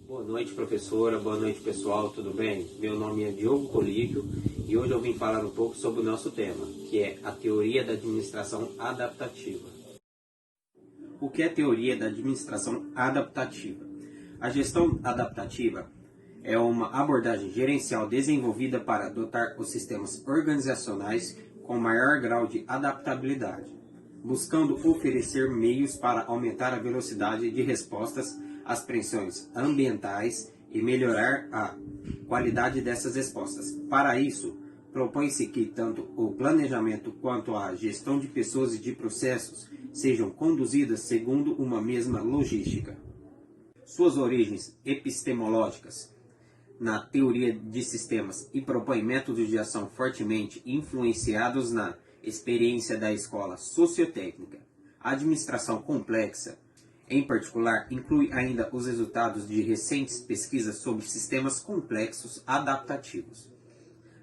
Boa noite, professora. Boa noite, pessoal. Tudo bem? Meu nome é Diogo Colíquio e hoje eu vim falar um pouco sobre o nosso tema, que é a teoria da administração adaptativa. O que é a teoria da administração adaptativa? A gestão adaptativa é uma abordagem gerencial desenvolvida para adotar os sistemas organizacionais com maior grau de adaptabilidade, buscando oferecer meios para aumentar a velocidade de respostas às pressões ambientais e melhorar a qualidade dessas respostas. Para isso, propõe-se que tanto o planejamento quanto a gestão de pessoas e de processos sejam conduzidas segundo uma mesma logística. Suas origens epistemológicas na teoria de sistemas e propõe métodos de ação fortemente influenciados na experiência da escola sociotécnica. A administração complexa, em particular, inclui ainda os resultados de recentes pesquisas sobre sistemas complexos adaptativos.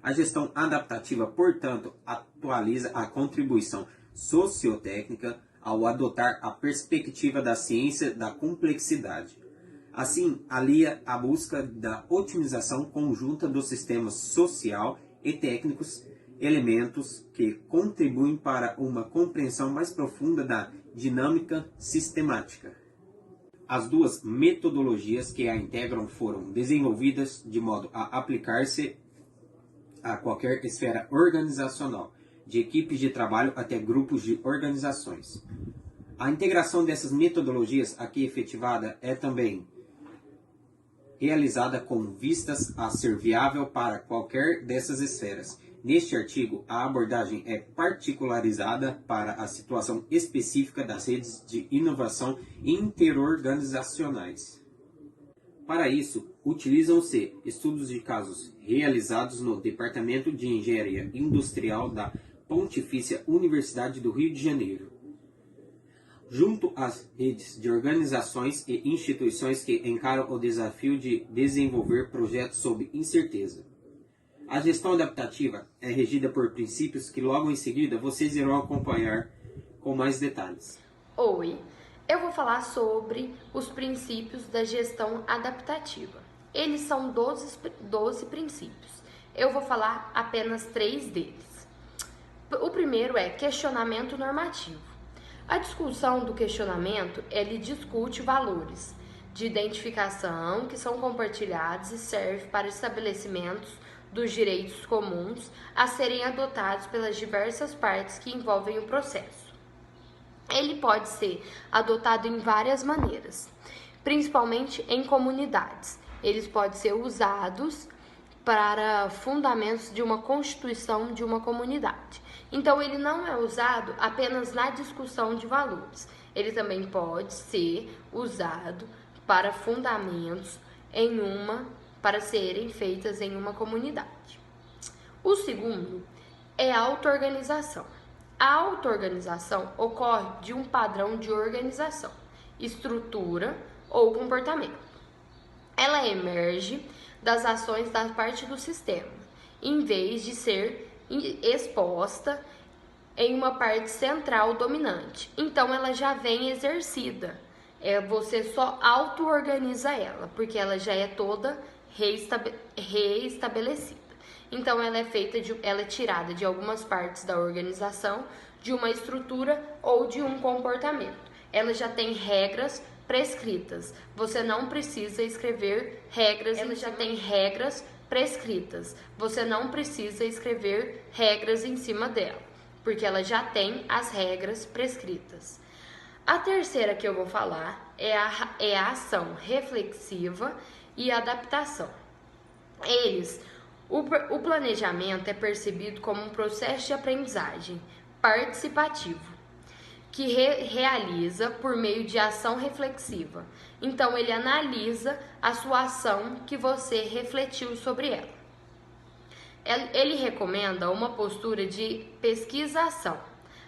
A gestão adaptativa, portanto, atualiza a contribuição sociotécnica ao adotar a perspectiva da ciência da complexidade. Assim, alia a busca da otimização conjunta dos sistemas social e técnicos, elementos que contribuem para uma compreensão mais profunda da dinâmica sistemática. As duas metodologias que a integram foram desenvolvidas de modo a aplicar-se a qualquer esfera organizacional, de equipes de trabalho até grupos de organizações. A integração dessas metodologias aqui efetivada é também realizada com vistas a ser viável para qualquer dessas esferas. Neste artigo, a abordagem é particularizada para a situação específica das redes de inovação interorganizacionais. Para isso, utilizam-se estudos de casos realizados no Departamento de Engenharia Industrial da Pontifícia Universidade do Rio de Janeiro, junto às redes de organizações e instituições que encaram o desafio de desenvolver projetos sob incerteza. A gestão adaptativa é regida por princípios que logo em seguida vocês irão acompanhar com mais detalhes. Oi, eu vou falar sobre os princípios da gestão adaptativa. Eles são 12 princípios. Eu vou falar apenas 3 deles. O primeiro é questionamento normativo. A discussão do questionamento, ele discute valores de identificação que são compartilhados e serve para estabelecimentos dos direitos comuns a serem adotados pelas diversas partes que envolvem o processo. Ele pode ser adotado em várias maneiras, principalmente em comunidades. Eles podem ser usados para fundamentos de uma constituição de uma comunidade. Então, ele não é usado apenas na discussão de valores. Ele também pode ser usado para fundamentos para serem feitas em uma comunidade. O segundo é a auto-organização. A auto-organização ocorre de um padrão de organização, estrutura ou comportamento. Ela emerge das ações da parte do sistema, em vez de ser exposta em uma parte central dominante. Então, ela já vem exercida. Você só auto-organiza ela, porque ela já é toda reestabelecida. Então, ela é tirada de algumas partes da organização, de uma estrutura ou de um comportamento. Ela já tem regras prescritas. Você não precisa escrever regras. Ela já tem regras prescritas. Você não precisa escrever regras em cima dela, porque ela já tem as regras prescritas. A terceira que eu vou falar é a ação reflexiva e adaptação. O planejamento é percebido como um processo de aprendizagem participativo, que realiza por meio de ação reflexiva. Então, ele analisa a sua ação que você refletiu sobre ela. Ele recomenda uma postura de pesquisação,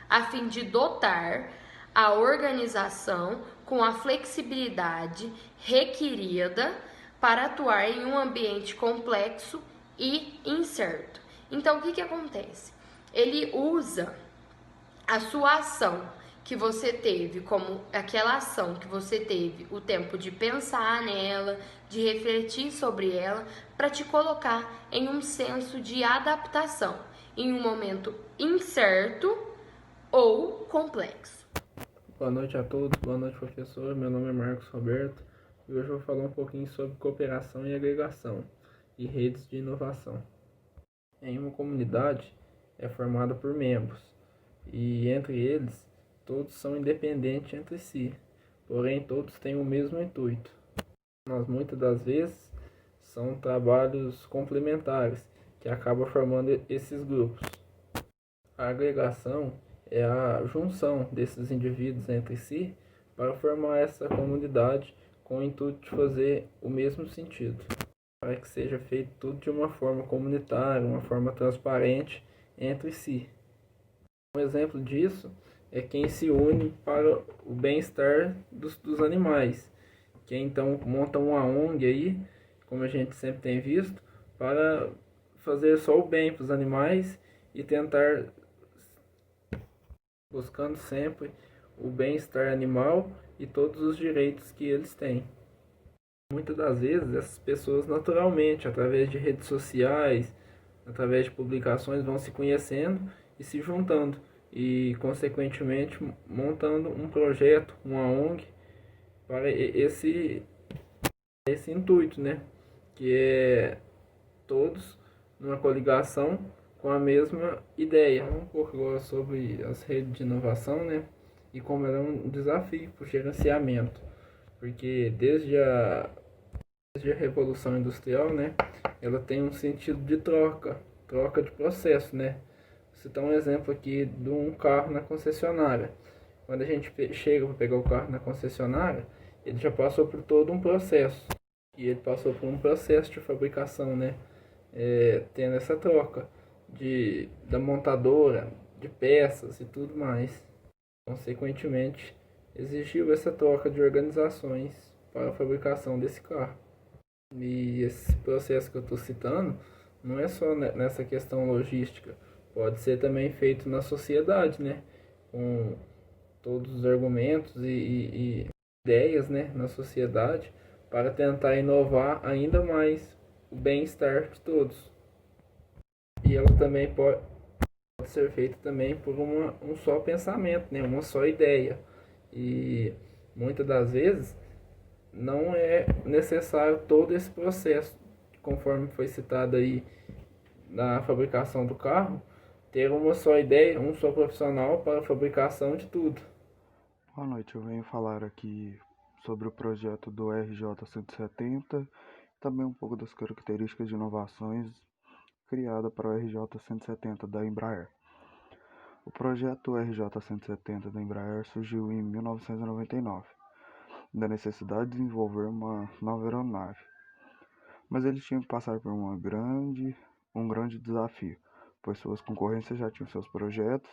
a fim de dotar a organização com a flexibilidade requerida para atuar em um ambiente complexo e incerto. Então, o que acontece? Ele usa a sua ação, que você teve, como aquela ação que você teve o tempo de pensar nela, de refletir sobre ela, para te colocar em um senso de adaptação, em um momento incerto ou complexo. Boa noite a todos, boa noite professor, meu nome é Marcos Roberto e hoje eu vou falar um pouquinho sobre cooperação e agregação e redes de inovação. Em uma comunidade é formada por membros e entre eles todos são independentes entre si, porém todos têm o mesmo intuito. Mas muitas das vezes são trabalhos complementares que acabam formando esses grupos. A agregação é a junção desses indivíduos entre si para formar essa comunidade com o intuito de fazer o mesmo sentido, para que seja feito tudo de uma forma comunitária, uma forma transparente entre si. Um exemplo disso é quem se une para o bem-estar dos animais, que então monta uma ONG aí, como a gente sempre tem visto, para fazer só o bem para os animais e tentar buscando sempre o bem-estar animal e todos os direitos que eles têm. Muitas das vezes essas pessoas naturalmente, através de redes sociais, através de publicações, vão se conhecendo e se juntando e consequentemente montando um projeto, uma ONG para esse intuito, né? Que é todos numa coligação com a mesma ideia. Um pouco agora sobre as redes de inovação, né? E como ela é um desafio para o gerenciamento, porque desde a Revolução Industrial, né? Ela tem um sentido de troca de processo, né? Vou citar um exemplo aqui de um carro na concessionária. Quando a gente chega para pegar o carro na concessionária, ele já passou por todo um processo. E ele passou por um processo de fabricação, né? Tendo essa troca da montadora, de peças e tudo mais. Consequentemente, exigiu essa troca de organizações para a fabricação desse carro. E esse processo que eu estou citando não é só nessa questão logística, pode ser também feito na sociedade, né? Com todos os argumentos e ideias, né, na sociedade para tentar inovar ainda mais o bem-estar de todos. E ela também pode ser feita também por um só pensamento, né, uma só ideia. E muitas das vezes não é necessário todo esse processo, conforme foi citado aí na fabricação do carro, ter uma só ideia, um só profissional para a fabricação de tudo. Boa noite, eu venho falar aqui sobre o projeto do RJ-170, também um pouco das características de inovações criada para o RJ-170 da Embraer. O projeto RJ-170 da Embraer surgiu em 1999, da necessidade de desenvolver uma nova aeronave, mas eles tinham que passar por um grande desafio, pois suas concorrências já tinham seus projetos,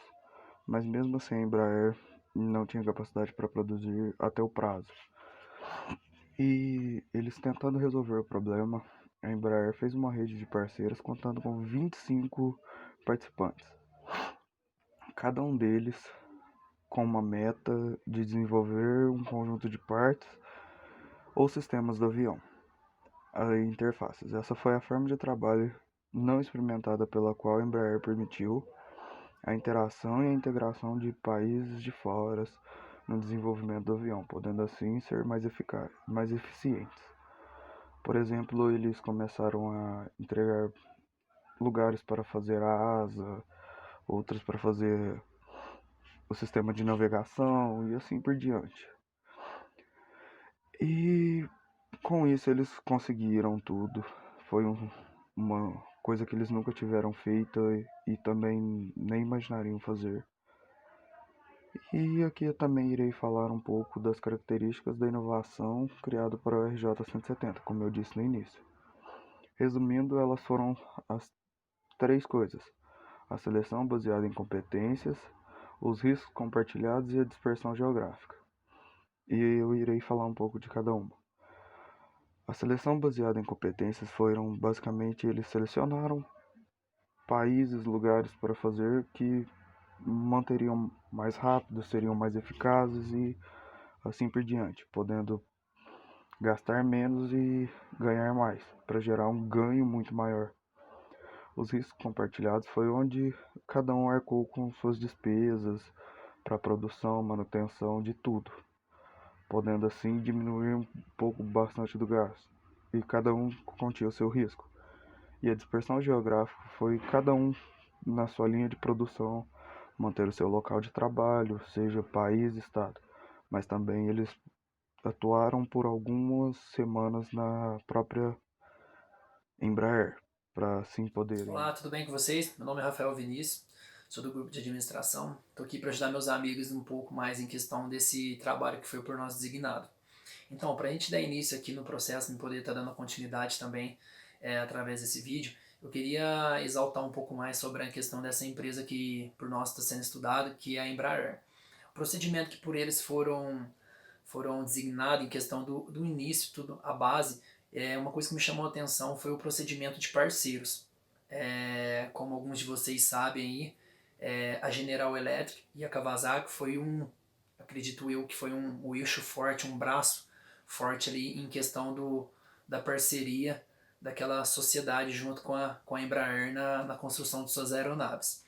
mas mesmo assim a Embraer não tinha capacidade para produzir até o prazo. E eles tentando resolver o problema, a Embraer fez uma rede de parceiros contando com 25 participantes. Cada um deles com uma meta de desenvolver um conjunto de partes ou sistemas do avião, as interfaces. Essa foi a forma de trabalho não experimentada pela qual a Embraer permitiu a interação e a integração de países de fora no desenvolvimento do avião, podendo assim ser mais eficientes. Por exemplo, eles começaram a entregar lugares para fazer a asa, outros para fazer o sistema de navegação e assim por diante. E com isso eles conseguiram tudo. Foi uma coisa que eles nunca tiveram feita e também nem imaginariam fazer. E aqui eu também irei falar um pouco das características da inovação criada para o RJ-170, como eu disse no início. Resumindo, elas foram as três coisas: a seleção baseada em competências, os riscos compartilhados e a dispersão geográfica. E eu irei falar um pouco de cada uma. A seleção baseada em competências foram basicamente eles selecionaram países, lugares para fazer que manteriam mais rápidos, seriam mais eficazes e assim por diante, podendo gastar menos e ganhar mais, para gerar um ganho muito maior. Os riscos compartilhados foi onde cada um arcou com suas despesas para produção, manutenção de tudo, podendo assim diminuir um pouco bastante do gasto, e cada um continha o seu risco. E a dispersão geográfica foi cada um na sua linha de produção, manter o seu local de trabalho, seja país, estado, mas também eles atuaram por algumas semanas na própria Embraer, para assim poderem. Olá, tudo bem com vocês? Meu nome é Rafael Vinícius, sou do grupo de administração. Estou aqui para ajudar meus amigos um pouco mais em questão desse trabalho que foi por nós designado. Então, para a gente dar início aqui no processo e poder estar dando continuidade também através desse vídeo, eu queria exaltar um pouco mais sobre a questão dessa empresa que por nós está sendo estudada, que é a Embraer. O procedimento que por eles foram designados em questão do início, tudo, a base, uma coisa que me chamou a atenção foi o procedimento de parceiros. Como alguns de vocês sabem aí, a General Electric e a Kawasaki foi acredito eu que foi um eixo forte, um braço forte ali em questão da parceria daquela sociedade junto com a Embraer na construção de suas aeronaves.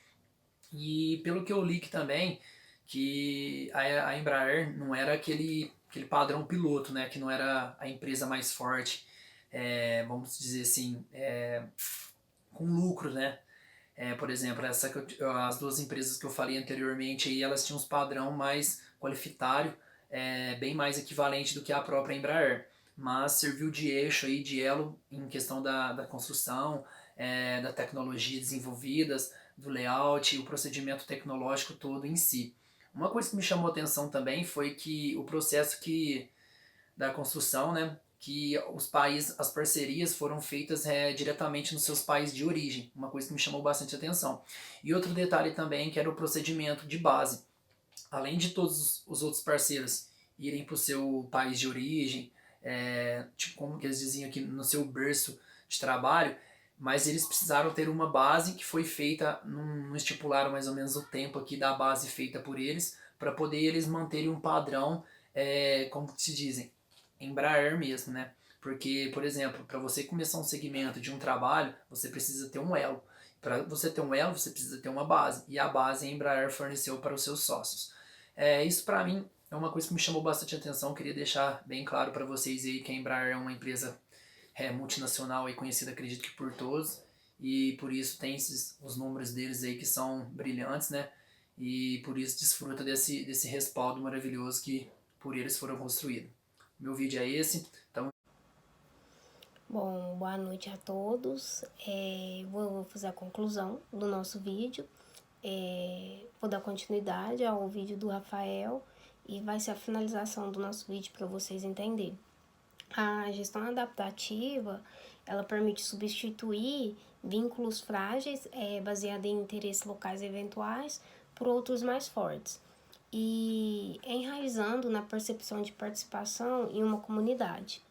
E pelo que eu li também, que a Embraer não era aquele padrão piloto, né, que não era a empresa mais forte, vamos dizer assim, com lucro, né? Por exemplo, as duas empresas que eu falei anteriormente, aí, elas tinham um padrão mais qualifitário, bem mais equivalente do que a própria Embraer, mas serviu de eixo, aí, de elo em questão da construção, da tecnologia desenvolvidas, do layout e o procedimento tecnológico todo em si. Uma coisa que me chamou a atenção também foi que o processo da construção, né, que as parcerias foram feitas diretamente nos seus países de origem, uma coisa que me chamou bastante atenção. E outro detalhe também, que era o procedimento de base. Além de todos os outros parceiros irem para o seu país de origem, tipo como que eles diziam aqui, no seu berço de trabalho, mas eles precisaram ter uma base que foi feita, não estipularam mais ou menos o tempo aqui da base feita por eles, para poder eles manterem um padrão, como se dizem, Embraer mesmo, né? Porque, por exemplo, para você começar um segmento de um trabalho, você precisa ter um elo. Para você ter um elo, você precisa ter uma base. E a base a Embraer forneceu para os seus sócios. Isso para mim é uma coisa que me chamou bastante atenção. Queria deixar bem claro para vocês aí que a Embraer é uma empresa multinacional e conhecida, acredito que por todos. E por isso tem os números deles aí que são brilhantes, né? E por isso desfruta desse respaldo maravilhoso que por eles foram construídos. Meu vídeo é esse, então... Bom, boa noite a todos. Vou fazer a conclusão do nosso vídeo. Vou dar continuidade ao vídeo do Rafael e vai ser a finalização do nosso vídeo para vocês entenderem. A gestão adaptativa, ela permite substituir vínculos frágeis baseados em interesses locais eventuais por outros mais fortes, e enraizando na percepção de participação em uma comunidade.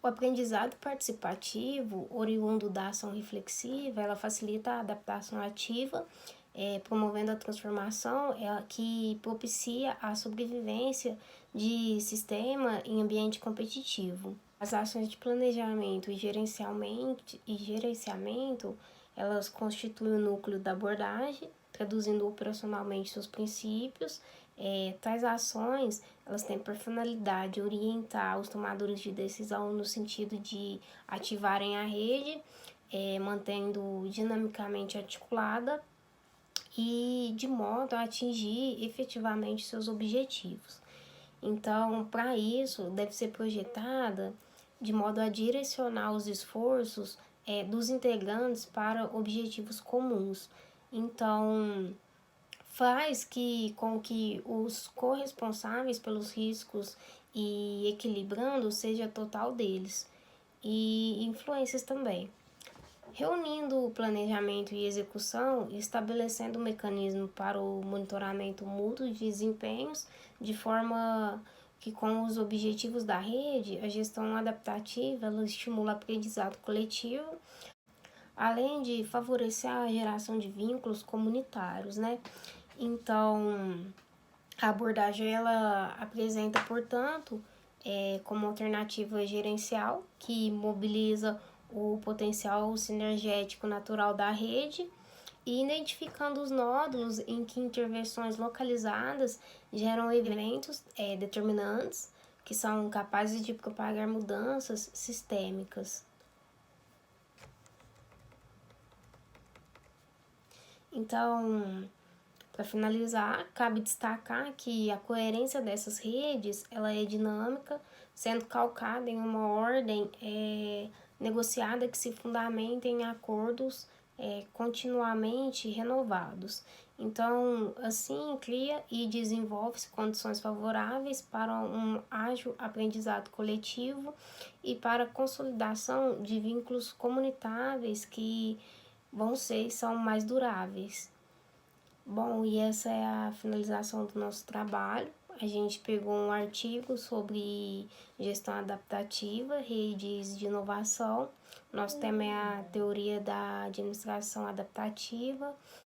O aprendizado participativo, oriundo da ação reflexiva, ela facilita a adaptação ativa, promovendo a transformação que propicia a sobrevivência de sistema em ambiente competitivo. As ações de planejamento e gerenciamento, elas constituem o núcleo da abordagem, traduzindo operacionalmente seus princípios. Tais ações, elas têm por finalidade orientar os tomadores de decisão no sentido de ativarem a rede, mantendo dinamicamente articulada e de modo a atingir efetivamente seus objetivos. Então, para isso, deve ser projetada de modo a direcionar os esforços dos integrantes para objetivos comuns. Então, faz com que os corresponsáveis pelos riscos e equilibrando seja total deles, e influências também. Reunindo o planejamento e execução, estabelecendo um mecanismo para o monitoramento mútuo de desempenhos, de forma que com os objetivos da rede, a gestão adaptativa ela estimula o aprendizado coletivo, além de favorecer a geração de vínculos comunitários, né? Então, a abordagem ela apresenta, portanto, como alternativa gerencial que mobiliza o potencial sinergético natural da rede e identificando os nódulos em que intervenções localizadas geram eventos determinantes que são capazes de propagar mudanças sistêmicas. Então, para finalizar, cabe destacar que a coerência dessas redes ela é dinâmica, sendo calcada em uma ordem negociada que se fundamenta em acordos continuamente renovados. Então, assim, cria e desenvolve-se condições favoráveis para um ágil aprendizado coletivo e para a consolidação de vínculos comunitáveis que são mais duráveis. Bom, e essa é a finalização do nosso trabalho. A gente pegou um artigo sobre gestão adaptativa, redes de inovação. Nosso tema é a teoria da administração adaptativa.